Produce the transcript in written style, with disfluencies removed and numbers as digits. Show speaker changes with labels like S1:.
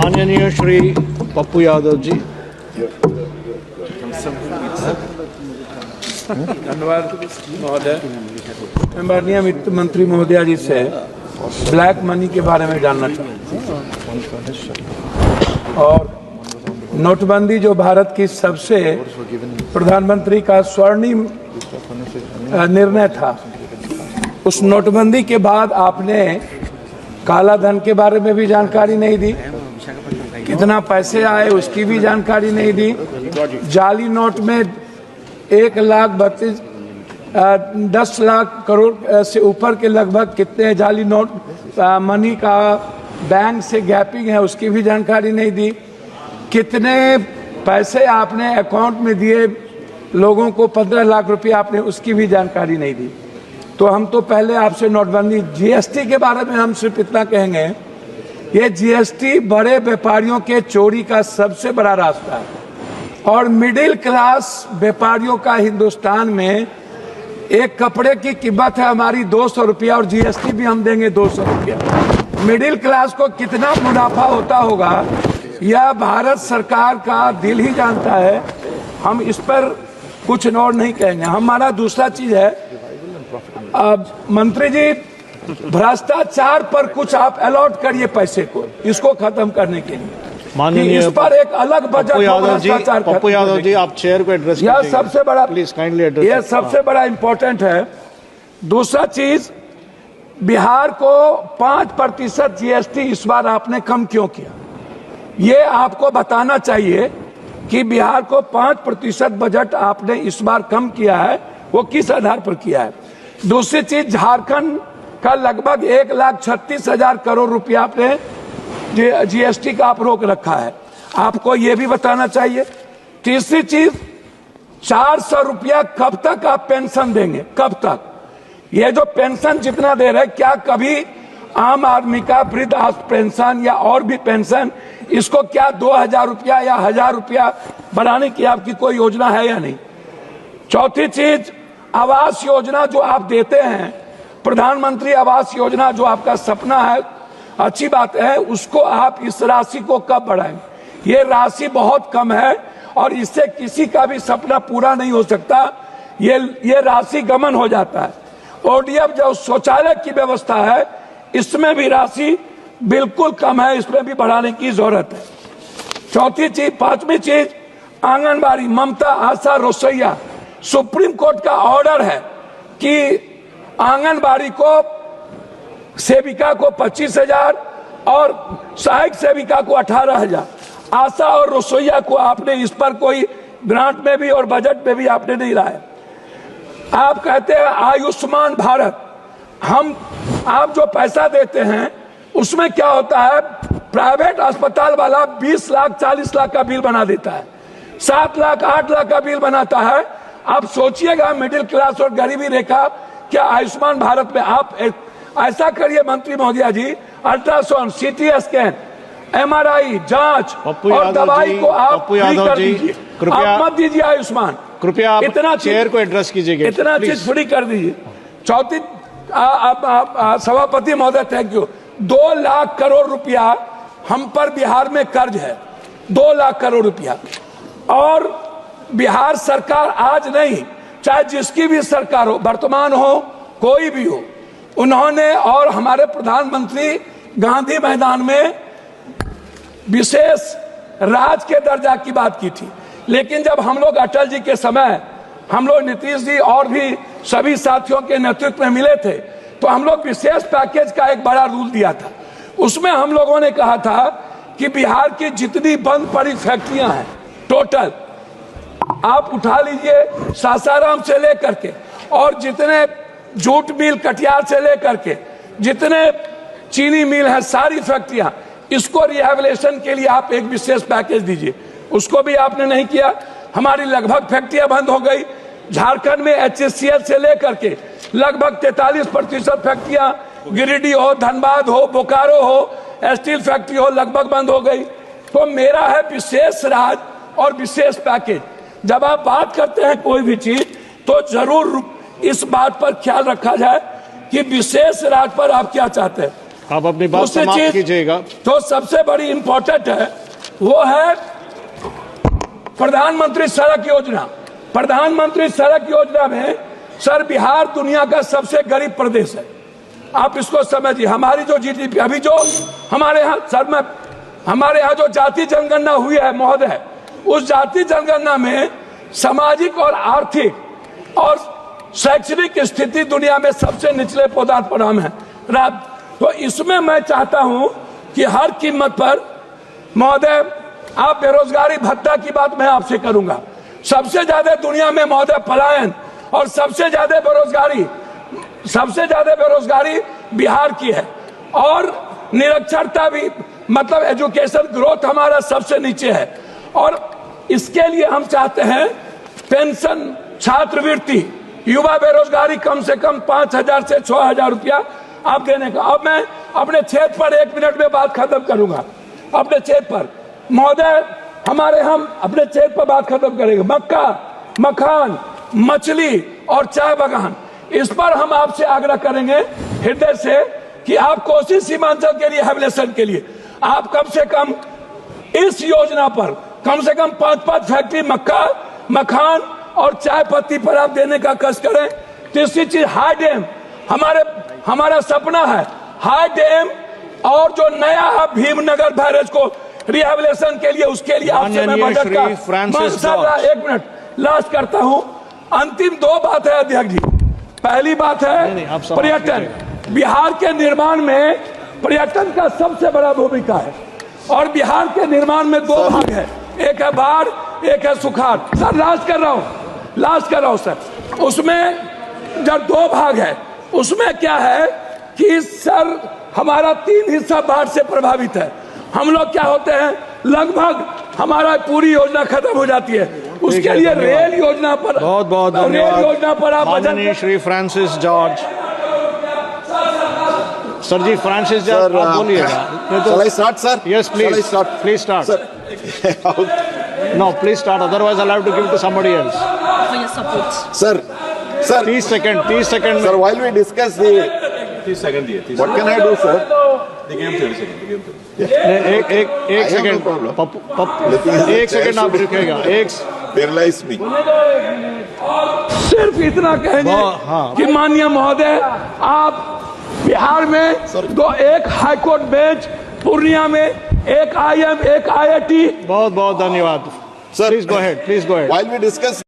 S1: माननीय श्री पप्पू यादव जी।
S2: धन्यवाद महोदय। मैं माननीय वित्त मंत्री महोदया जी से ब्लैक मनी के बारे में जानना चाहता हूँ और नोटबंदी जो भारत की सबसे प्रधानमंत्री का स्वर्णिम निर्णय था, उस नोटबंदी के बाद आपने काला धन के बारे में भी जानकारी नहीं दी, कितना पैसे आए उसकी भी जानकारी नहीं दी। जाली नोट में 10 लाख करोड़ से ऊपर के लगभग कितने जाली नोट मनी का बैंक से गैपिंग है उसकी भी जानकारी नहीं दी। कितने पैसे आपने अकाउंट में दिए लोगों को, 15 लाख रुपए आपने, उसकी भी जानकारी नहीं दी। तो हम तो पहले आपसे नोटबंदी, जीएसटी के बारे में हम सिर्फ इतना कहेंगे, ये जीएसटी बड़े व्यापारियों के चोरी का सबसे बड़ा रास्ता है और मिडिल क्लास व्यापारियों का हिंदुस्तान में एक कपड़े की कीमत है हमारी 200 रुपया और जीएसटी भी हम देंगे 200 रुपया। मिडिल क्लास को कितना मुनाफा होता होगा यह भारत सरकार का दिल ही जानता है। हम इस पर कुछ और नहीं कहेंगे। हमारा दूसरा चीज है, मंत्री जी, भ्रष्टाचार पर कुछ आप अलॉट करिए पैसे को, इसको खत्म करने के लिए
S1: माननीय
S2: इस पर एक अलग बजट।
S1: पप्पू यादव जी, आप चेयर को एड्रेस
S2: यह सबसे बड़ा,
S1: प्लीज काइंडली एड्रेस,
S2: यह सबसे बड़ा इंपॉर्टेंट है। दूसरा चीज, बिहार को 5% जीएसटी इस बार आपने कम क्यों किया, ये आपको बताना चाहिए कि बिहार को 5% बजट आपने इस बार कम किया है, वो किस आधार पर किया है। दूसरी चीज, झारखंड का लगभग 1,36,000 करोड़ रुपया आपने जीएसटी का आप रोक रखा है, आपको ये भी बताना चाहिए। तीसरी चीज, 400 रुपया कब तक आप पेंशन देंगे, कब तक? ये जो पेंशन जितना दे रहे, क्या कभी आम आदमी का वृद्ध पेंशन या और भी पेंशन, इसको क्या 2,000 रुपया या 1,000 रुपया बढ़ाने की आपकी कोई योजना है या नहीं? चौथी चीज, आवास योजना जो आप देते हैं, प्रधानमंत्री आवास योजना जो आपका सपना है, अच्छी बात है, उसको आप इस राशि को कब बढ़ाएंगे? ये राशि बहुत कम है और इससे किसी का भी सपना पूरा नहीं हो सकता, ये राशि गमन हो जाता है। ओडीएफ जो शौचालय की व्यवस्था है, इसमें भी राशि बिल्कुल कम है, इसमें भी बढ़ाने की जरूरत है। चौथी चीज, पांचवी चीज, आंगनबाड़ी, ममता, आशा, रसोईया, सुप्रीम कोर्ट का ऑर्डर है कि आंगनबाड़ी को सेविका को 25,000 और सहायक सेविका को 18,000, आशा और रसोईया को आपने इस पर कोई ग्रांट में भी और बजट में भी आपने नहीं लाया। आप कहते हैं आयुष्मान भारत, आप जो पैसा देते हैं उसमें क्या होता है, प्राइवेट अस्पताल वाला 20 लाख 40 लाख का बिल बना देता है, 7 लाख 8 लाख का बिल बनाता है। आप सोचिएगा मिडिल क्लास और गरीबी रेखा, क्या आयुष्मान भारत में आप ऐसा करिए मंत्री महोदया जी, अल्ट्रासाउंड, सीटी स्कैन, एमआरआई जांच और दवाई को आप फ्री कर दीजिए, आप मत दीजिए आयुष्मान,
S1: कृपया इतना चेयर को एड्रेस कीजिएगा,
S2: इतना चीज फ्री कर दीजिए। चौथी, सभापति महोदय थैंक यू, 2 लाख करोड़ रुपया हम पर बिहार में कर्ज है, 2 लाख करोड़ रुपया, और बिहार सरकार आज नहीं, चाहे जिसकी भी सरकार हो, वर्तमान हो कोई भी हो, उन्होंने और हमारे प्रधानमंत्री गांधी मैदान में विशेष राज के दर्जा की बात की थी। लेकिन जब हम लोग अटल जी के समय, हम लोग नीतीश जी और भी सभी साथियों के नेतृत्व में मिले थे, तो हम लोग विशेष पैकेज का एक बड़ा रूल दिया था। उसमें हम लोगों ने कहा था कि बिहार की जितनी बंद पड़ी फैक्ट्रियां हैं टोटल आप उठा लीजिए, सासाराम से लेकर के और जितने जूट मिल कटिहार से लेकर के जितने चीनी मिल है, सारी फैक्ट्रियां, इसको रिहेबिलिटेशन के लिए आप एक विशेष पैकेज दीजिए। उसको भी आपने नहीं किया। हमारी लगभग फैक्ट्रियां बंद हो गई। झारखंड में एचएससीएल से लेकर के लगभग 43% फैक्ट्रियां, गिरिडीह हो, धनबाद हो, बोकारो हो, स्टील फैक्ट्री हो, लगभग बंद हो गई। तो मेरा है विशेष राज और विशेष पैकेज। जब आप बात करते हैं कोई भी चीज, तो जरूर इस बात पर ख्याल रखा जाए कि विशेष राज पर आप क्या चाहते हैं।
S1: आप अपनी बात
S2: दूसरी
S1: समाप्त
S2: चीज
S1: कीजिएगा।
S2: जो सबसे बड़ी इंपॉर्टेंट है वो है प्रधानमंत्री सड़क योजना। प्रधानमंत्री सड़क योजना में सर बिहार दुनिया का सबसे गरीब प्रदेश है, आप इसको समझिए। हमारी जो जीडीपी अभी जो हमारे यहाँ सर में हमारे यहाँ जो जाति जनगणना हुई है महोदय, उस जाति जनगणना में सामाजिक और आर्थिक और शैक्षणिक स्थिति दुनिया में सबसे निचले पदार्थ पर हम है। तो इसमें मैं चाहता हूं कि हर कीमत पर महोदय आप बेरोजगारी भत्ता की बात मैं आपसे करूंगा। सबसे ज्यादा दुनिया में महोदय पलायन और सबसे ज्यादा बेरोजगारी बिहार की है, और निरक्षरता भी मतलब एजुकेशन ग्रोथ हमारा सबसे नीचे है। और इसके लिए हम चाहते हैं पेंशन, छात्रवृत्ति, युवा बेरोजगारी कम से कम 5,000 से 6,000 रुपया आप देने का। अब मैं अपने क्षेत्र पर 1 मिनट में बात खत्म करूंगा। अपने क्षेत्र पर महोदय हम अपने क्षेत्र पर बात खत्म करेंगे। मक्का, मखान, मछली और चाय बागान, इस पर हम आपसे आग्रह करेंगे हृदय से कि आप कोसी सीमांचल के लिए हेबिटेशन के लिए आप कम से कम इस योजना पर कम से कम 5-5 फैक्ट्री मक्का, मखान और चाय पत्ती पर आप देने का कष्ट करें। तीसरी चीज हाई डैम, हमारा सपना है हाई डैम, और जो नया भीमनगर बैरेज को रिहेबिलिटेशन के लिए उसके लिए आपसे मैं बजट का 1 मिनट लास्ट करता हूं। अंतिम 2 बात है अध्यक्ष जी। पहली बात है पर्यटन। बिहार के निर्माण में पर्यटन का सबसे बड़ा भूमिका है, और बिहार के निर्माण में 2 भाग है, एक है बाढ़, एक है सुखाड़। सर लास्ट कर रहा हूं सर। उसमें जब 2 भाग है, उसमें क्या है कि सर हमारा 3 हिस्सा बाढ़ से प्रभावित है। हम लोग क्या होते हैं, लगभग हमारा पूरी योजना खत्म हो जाती है। उसके लिए रेल योजना पर
S1: बहुत बहुत धन्यवाद।
S2: रेल योजना पर आप
S1: माननीय श्री फ्रांसिस जॉर्ज। सर जी फ्रांसिस जॉर्ज आप बोलिएगा।
S3: Shall I start, sir?
S1: Yes, please.
S3: Shall I start?
S1: Please start.
S3: Sir.
S1: No, please start. Otherwise, I'll have to give to somebody else.
S4: For your support.
S3: Sir,
S1: 30 seconds.
S3: sir, while we discuss the,
S5: 30 second दिए, 30
S3: what can I do, sir?
S5: देखिए हम 30 second देखिए
S1: एक
S3: I have no
S1: second
S3: problem.
S1: Pappu 1 second आप रुकेगा।
S3: Paralyze me.
S2: सिर्फ इतना कहेंगे
S1: हाँ।
S2: कि माननीय महोदय आप बिहार में एक हाईकोर्ट बेंच, पूर्णिया में एक IIM, एक IIT।
S1: बहुत बहुत धन्यवाद।
S3: Sir,
S1: Please go ahead.
S3: while we discuss